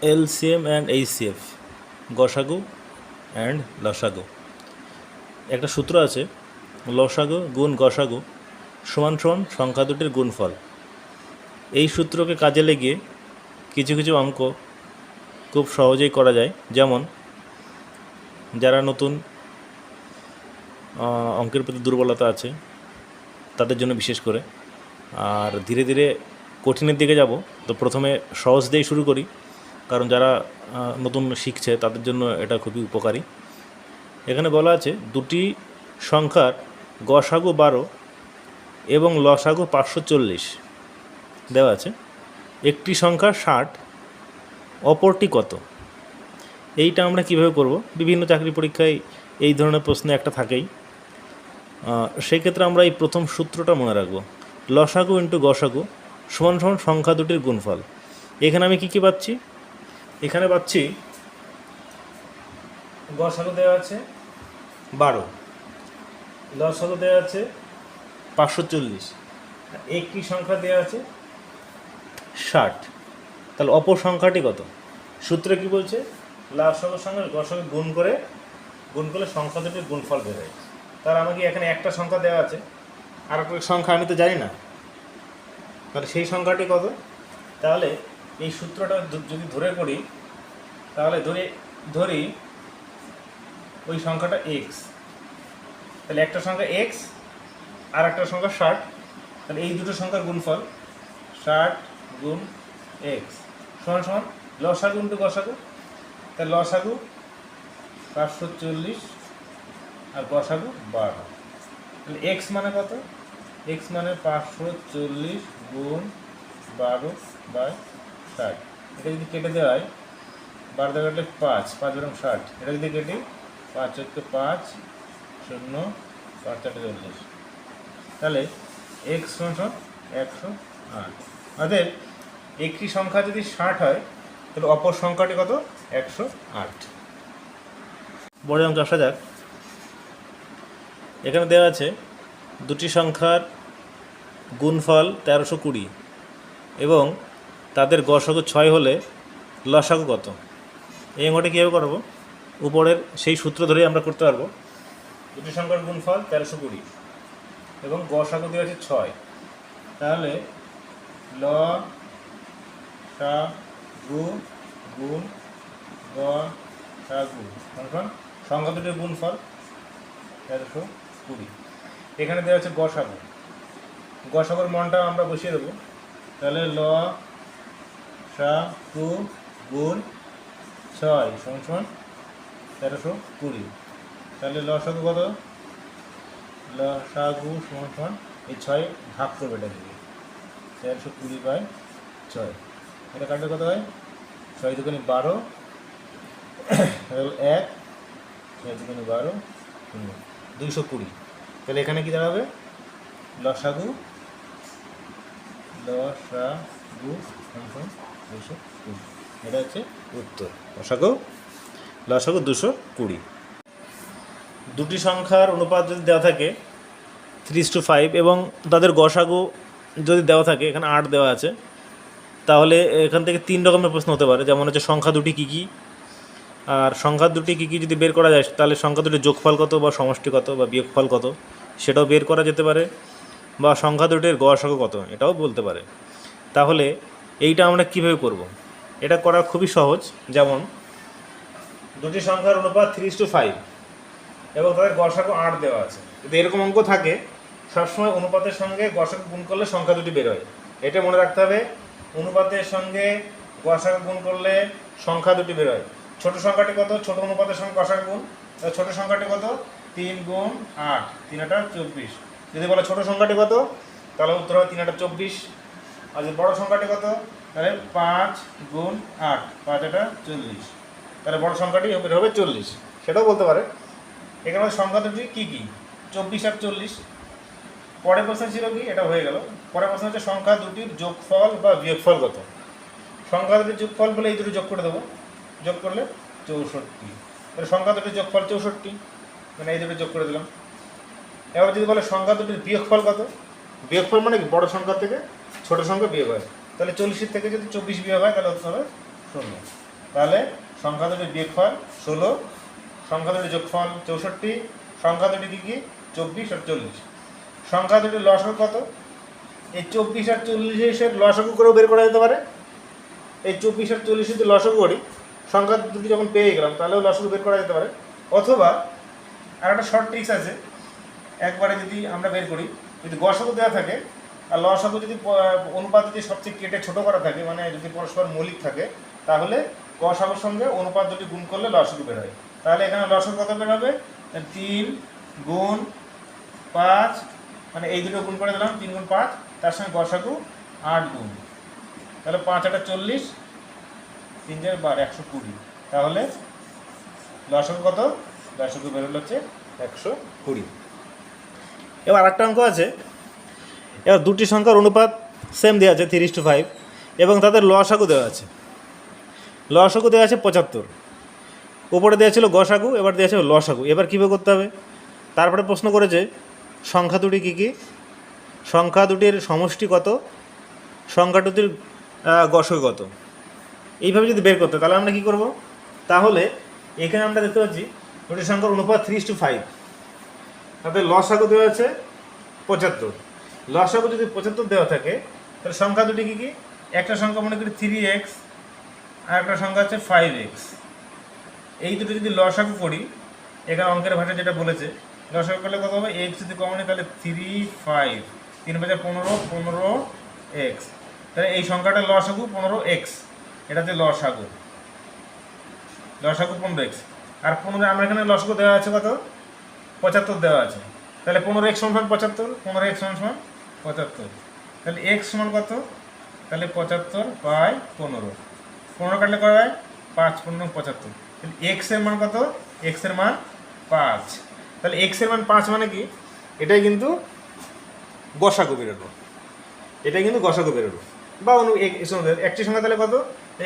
LCM and HCF, গসাগু and লসাগু। একটা সূত্র আছে, লসাগু গুণ গসাগু সমান সমান সংখ্যা দুটির গুণফল। এই সূত্রকে কাজে লাগিয়ে কিছু কিছু অঙ্ক খুব সহজেই করা যায়। যেমন যারা নতুন অঙ্কের প্রতি দুর্বলতা আছে তাদের জন্য বিশেষ করে, আর ধীরে ধীরে কঠিনের দিকে যাব, তো প্রথমে সহজ দিয়েই শুরু করি, কারণ যারা নতুন শিখছে তাদের জন্য এটা খুবই উপকারী। এখানে বলা আছে দুটি সংখ্যার গসাগু 12 এবং লসাগু 540 দেওয়া আছে। একটি সংখ্যা 60, অপরটি কত? এইটা আমরা কিভাবে করব? বিভিন্ন চাকরি পরীক্ষায় এই ধরনের প্রশ্ন একটা থাকেই। সেই ক্ষেত্রে আমরা এই প্রথম সূত্রটা মনে রাখব, লসাগু ইন্টু গসাগু সমান সমান সংখ্যা দুটির গুণফল। এখানে আমি কি পাচ্ছি? এখানে পাচ্ছি গসাগু দেওয়া আছে 12, লসাগু দেওয়া আছে 540, একটি সংখ্যা দেওয়া আছে 60। তাহলে অপর সংখ্যাটি কত? সূত্রে কি বলছে? লসাগুর সঙ্গে গসাগু গুণ করলে সংখ্যা দুটির গুণফল বেরোয়। তাহলে আমাকে এখানে একটা সংখ্যা দেওয়া আছে, আর একটা সংখ্যা আমি তো জানি না, তাহলে সেই সংখ্যাটি কত? তাহলে এই সূত্রটা যদি ধরে করি, তাহলে ধরি ওই সংখ্যাটা এক্স, তাহলে একটা সংখ্যা এক্স আর একটা সংখ্যা 60, তাহলে এই দুটো সংখ্যার গুণফল 60 গুণ এক্স সমান সমান লসাগু ইন্টু গসাগু। তাহলে লসাগু 540 আর গসাগু 12। তাহলে এক্স মানে কত? এক্স মানে 540 গুণ 12/60। এটা যদি কেটে দেওয়া হয়, 12 দিয়ে কাটলে 5, 5 বরং 60। এটা যদি কেটে 5 হচ্ছে 5, 0, 5 4 40, তাহলে এক্স সমান 108। অতএব একটি সংখ্যা যদি 60 হয়, তাহলে অপর সংখ্যাটি কত? 108। বড় অঙ্ক আসা যাক। এখানে দেওয়া আছে দুটি সংখ্যার গুণফল 1320 এবং তাদের গসাগু 6 হলে লসাগু কত? এই অঙ্কটা কীভাবে করবো? উপরের সেই সূত্র ধরেই আমরা করতে পারবো। দুটি সংখ্যার গুণফল 1320 এবং গসাগু দেওয়া আছে 6, তাহলে লসাগু গুণ গসাগু সমান সংখ্যা দুটির গুণফল 1320। এখানে দেওয়া আছে গসাগু, গসাগুর মনটা আমরা বসিয়ে দেবো। তাহলে লসাগু গুণ 6 সমান 1320। তাহলে লসাগু কত? লসাগু সমান এই 6 ভাগ করবে এটা দিকে, 1320/6। এটা কাটলে কত হয়? 6 দুগুণে 12, 1, 6 দুগুণে 12, 220। তাহলে এখানে কি দাঁড়াবে? লসাগু সমান 220। এটা হচ্ছে উত্তর। লসাগু 220। দুটি সংখ্যার অনুপাত যদি দেওয়া থাকে 3:5 এবং তাদের গসাগু যদি দেওয়া থাকে, এখানে 8 দেওয়া আছে, তাহলে এখান থেকে 3 রকমের প্রশ্ন হতে পারে। যেমন হচ্ছে সংখ্যা দুটি কী কী, আর সংখ্যা দুটি কী কী যদি বের করা যায়, তাহলে সংখ্যা দুটির যোগফল কত বা সমষ্টি কত বা বিয়োগফল কত, সেটাও বের করা যেতে পারে, বা সংখ্যা দুটির গসাগু কত এটাও বলতে পারে। তাহলে এইটা আমরা কীভাবে করব? এটা করা খুবই সহজ। যেমন দুটি সংখ্যার অনুপাত 3:5 এবং তাদের গসাগু 8 দেওয়া আছে। যদি এরকম অঙ্ক থাকে, সবসময় অনুপাতের সঙ্গে গসাগু গুণ করলে সংখ্যা দুটি বের হয়। এটা মনে রাখতে হবে, অনুপাতের সঙ্গে গসাগু গুণ করলে সংখ্যা দুটি বের হয়। ছোট সংখ্যাটি কত? ছোট অনুপাতের সঙ্গে গসাগু গুণ। ছোট সংখ্যাটি কত? 3 গুণ 8, 3 8 24। যদি বলে ছোট সংখ্যাটি কত, তাহলে উত্তর হবে 3 8 24। আর যদি বড় সংখ্যাটি কত, তাহলে 5 গুণ 8, 5 8 40। তাহলে বড় সংখ্যাটি হবে 40, সেটাও বলতে পারে। এখানে সংখ্যা দুটি কী কী? 24 আর 40। পরের প্রশ্ন ছিল কি? এটা হয়ে গেল। পরের প্রশ্ন হচ্ছে সংখ্যা দুটির যোগফল বা বিয়োগফল কত? সংখ্যা দুটির যোগফল বলে এই দুটি যোগ করে দেবো, যোগ করলে 64। তাহলে সংখ্যা দুটির যোগফল 64, মানে এই দুটি যোগ করে দিলাম। এবার যদি বলে সংখ্যা দুটির বিয়োগফল কত? বিয়োগফল মানে কি? বড় সংখ্যা থেকে ছোট সংখ্যা বিয়োগ হয়। তাহলে 40 থেকে যদি 24 বিয়োগ হয়, তাহলে হতে হবে 0। তাহলে সংখ্যা দুটির বিয়োগফল 16, সংখ্যা দুটির যোগফল 64, সংখ্যা দুটি কী 24 আর 40। সংখ্যা দুটির লসাগু কত? এই 24 আর 40-এর লসাগু করেও বের করা যেতে পারে। এই 24 আর 40 যদি লসাগু করি, সংখ্যা দুটি যখন পেয়ে গেলাম তাহলেও লসাগু বের করা যেতে পারে। অথবা আর একটা শর্ট ট্রিক্স আছে, একবারে যদি আমরা বের করি, যদি গসাগু দেওয়া থাকে আর লসাগু যদি অনুপাত যদি সবচেয়ে কেটে ছোটো করা থাকে, মানে যদি পরস্পর মৌলিক থাকে, তাহলে গসাগুর সঙ্গে অনুপাত দুটি গুণ করলে লসাগু বের হয়। তাহলে এখানে লসাগু কত বের হবে? 3 গুণ 5, মানে এই দুটো গুণ করে দিলাম, 3 গুণ 5, তার সঙ্গে গসাগু 8 গুণ, তাহলে 5 8 40, 3 4 12 120। তাহলে লসাগু কত? লসাগু বের হলো হচ্ছে 120। এবার আরেকটা অঙ্ক আছে, এবার দুটি সংখ্যার অনুপাত সেম দেওয়া আছে 3:5 এবং তাদের লসাগু দেওয়া আছে। লসাগু দেওয়া আছে 75, উপরে দেওয়া ছিল গসাগু, এবার দেওয়া আছে লসাগু। এবার কীভাবে করতে হবে? তারপরে প্রশ্ন করেছে সংখ্যা দুটি কী কী, সংখ্যা দুটির সমষ্টি কত, সংখ্যা দুটির গসাগু কত। এইভাবে যদি বের করতে, তাহলে আমরা কী করব? তাহলে এখানে আমরা দেখতে পাচ্ছি দুটি সংখ্যার অনুপাত 3:5, তাদের লসাগু দেওয়া আছে 75। লসাগু যদি 75 দেওয়া থাকে, তাহলে সংখ্যা দুটি কী কী? একটা সংখ্যা মনে করি 3x, আর একটা সংখ্যা হচ্ছে 5x। এই দুটো যদি লসাগু করি, এখানে অঙ্কের ভাষা যেটা বলেছে, লসাগু করলে কত হবে? x যদি কমন হয় তাহলে 3 5, 3 5 15, 15x। তাহলে এই সংখ্যাটার লসাগু 15x, এটাতে লসাগু 15x। আর 15 আমরা এখানে লসাগু দেওয়া আছে কত? 75 দেওয়া আছে। তাহলে 15x সমান 75, 15x সমান 75। তাহলে x সমান কত? তাহলে 75/15, 15 কাটলে কত হয়? 5 15 75। তাহলে x এর মান কত? x এর মান 5। তাহলে x এর মান 5 মানে কি? এটাই কিন্তু গসাগু বেরোলো, এটাই কিন্তু গসাগু বেরোলো। বা একটি সংখ্যা তাহলে কত?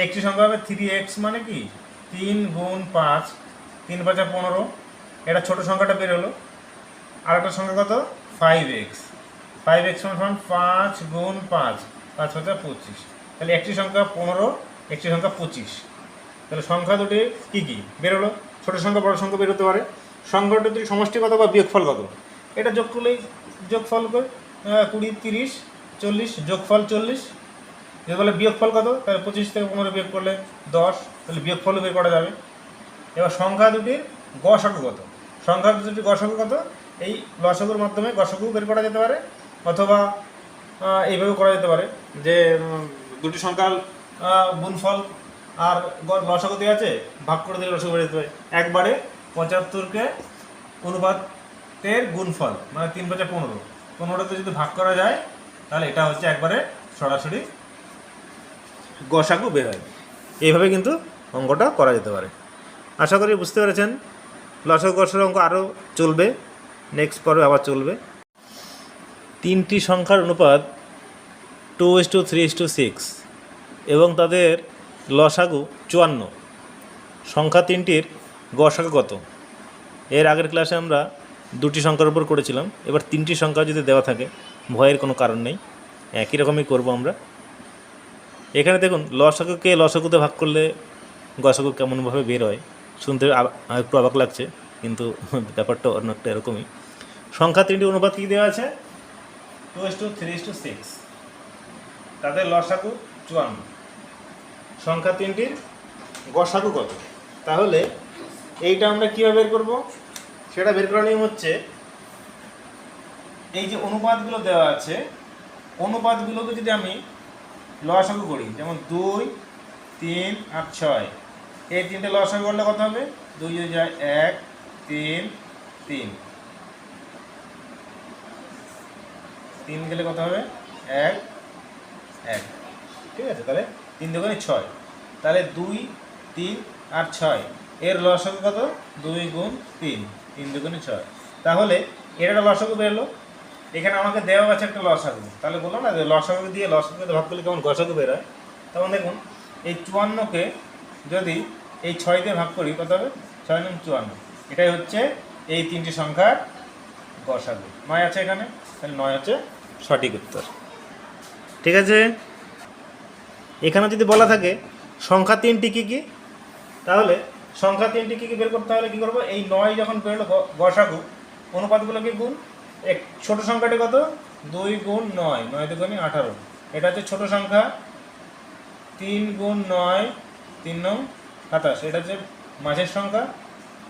একটি সংখ্যা হবে 3x, মানে কি 3 গুণ 5, 3 5 15, এটা ছোটো সংখ্যাটা বেরোলো। আর একটা সংখ্যা কত? 5x, 5x সমান 5 গুণ 5, 5 5 25। তাহলে একটি সংখ্যা 15, একটি সংখ্যা 25। তাহলে সংখ্যা দুটি কী কী বেরোলো? ছোটো সংখ্যা বড় সংখ্যা বেরোতে পারে। সংখ্যা দুটির সমষ্টি কত বা বিয়োগফল কত? এটা যোগ করলেই যোগফল করে 20 30 40, যোগফল 40। যদি বলে বিয়োগফল কত, তাহলে 25 থেকে 15 বিয়োগ করলে 10, তাহলে বিয়োগফলও বের করা যাবে। এবার সংখ্যা দুটির গসাগু কত? সংখ্যা দুটির গসাগু কত? এই লসাগুর মাধ্যমে গসাগু বের করা যেতে পারে, অথবা এইভাবে করা যেতে পারে যে দুটি সংখ্যার গুণফল আর লসাগু দেওয়া আছে, ভাগ করে দিলে লসাগু বের যেতে পারে। একবারে 75কে অনুপাতের গুণফল, মানে 3 5 15, 15তে যদি ভাগ করা যায়, তাহলে এটা হচ্ছে একবারে সরাসরি গসাগু বের হয়। এইভাবে কিন্তু অঙ্কটা করা যেতে পারে। আশা করি বুঝতে পেরেছেন। লসাগু গসাগু অঙ্ক আরও চলবে, নেক্সট পর্বে আবার চলবে। তিনটি সংখ্যার অনুপাত 2:3:6 এবং তাদের লসাগু 54। সংখ্যা তিনটির গসাগু কত? এর আগের ক্লাসে আমরা দুটি সংখ্যার উপর করেছিলাম। এবার তিনটি সংখ্যা যদি দেওয়া থাকে, ভয়ের কোনো কারণ নেই, একই রকমই করব আমরা। এখানে দেখুন লসাগুকে লসাগুতে ভাগ করলে গসাগু কেমনভাবে বের হয়, শুনতে একটু অবাক লাগছে, কিন্তু ব্যাপারটা অনেকটা এরকমই। সংখ্যা তিনটি অনুপাত কী দেওয়া আছে? 2:3:6, তাদের লসাগু 54। সংখ্যা তিনটির গসাগু কত? তাহলে এইটা আমরা কীভাবে বের করব? সেটা বের করার নিয়ম হচ্ছে, এই যে অনুপাতগুলো দেওয়া আছে, অনুপাতগুলোকে যদি আমি লসাগু করি, যেমন 2 3 আর 6, এই তিনটে লসাগু করলে কত হবে? 2 যায় 1 3 3, 3 গেলে কত হবে? 1 1, ঠিক আছে। তাহলে 3 2 6, তাহলে 2 3 আর 6 এর লসাগু কত? 2 গুণ 3, 3 2 6। তাহলে এর একটা লসাগু বেরোলো। এখানে আমাকে দেওয়া আছে একটা লসাগু, তাহলে বললাম না যে লসাগু দিয়ে লসাগুকে ভাগ করলে কেমন গসাগু বেরোয়। তখন দেখুন এই 54কে যদি এই 6 দিয়ে ভাগ করি, কত হবে? 6 9 54। এটাই হচ্ছে এই তিনটি সংখ্যার গসাগু। 9 আছে এখানে, তাহলে 9 হচ্ছে সঠিক উত্তর। ঠিক আছে। এখানে যদি বলা থাকে সংখ্যা তিনটি কী কী, তাহলে সংখ্যা তিনটি কী কী বের করতে হলে কী করবো, এই 9 যখন বেরোলো গসাগু, অনুপাতগুলোকে গুণ। ছোট সংখ্যাটি কত, 2 গুণ 9, 9 দুগুণে 18, এটা হচ্ছে ছোট সংখ্যা। 3 গুণ 9, 3 9 27, এটা হচ্ছে মাঝের সংখ্যা।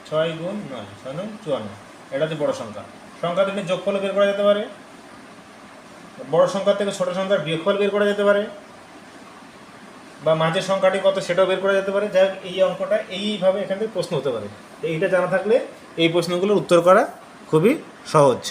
6 গুণ 9, 6 9 54, এটা হচ্ছে বড় সংখ্যা। সংখ্যা দুটি যোগফল বের করা যেতে পারে, বড় সংখ্যা থেকে ছোট সংখ্যার বিয়োগফল বের করা যেতে পারে, বা মাঝের সংখ্যাটি কত সেটাও বের করা যেতে পারে। যাই হোক, এই অঙ্কটা এইভাবে এখান থেকে প্রশ্ন হতে পারে। এইটা জানা থাকলে এই প্রশ্নগুলোর উত্তর করা খুবই সহজ।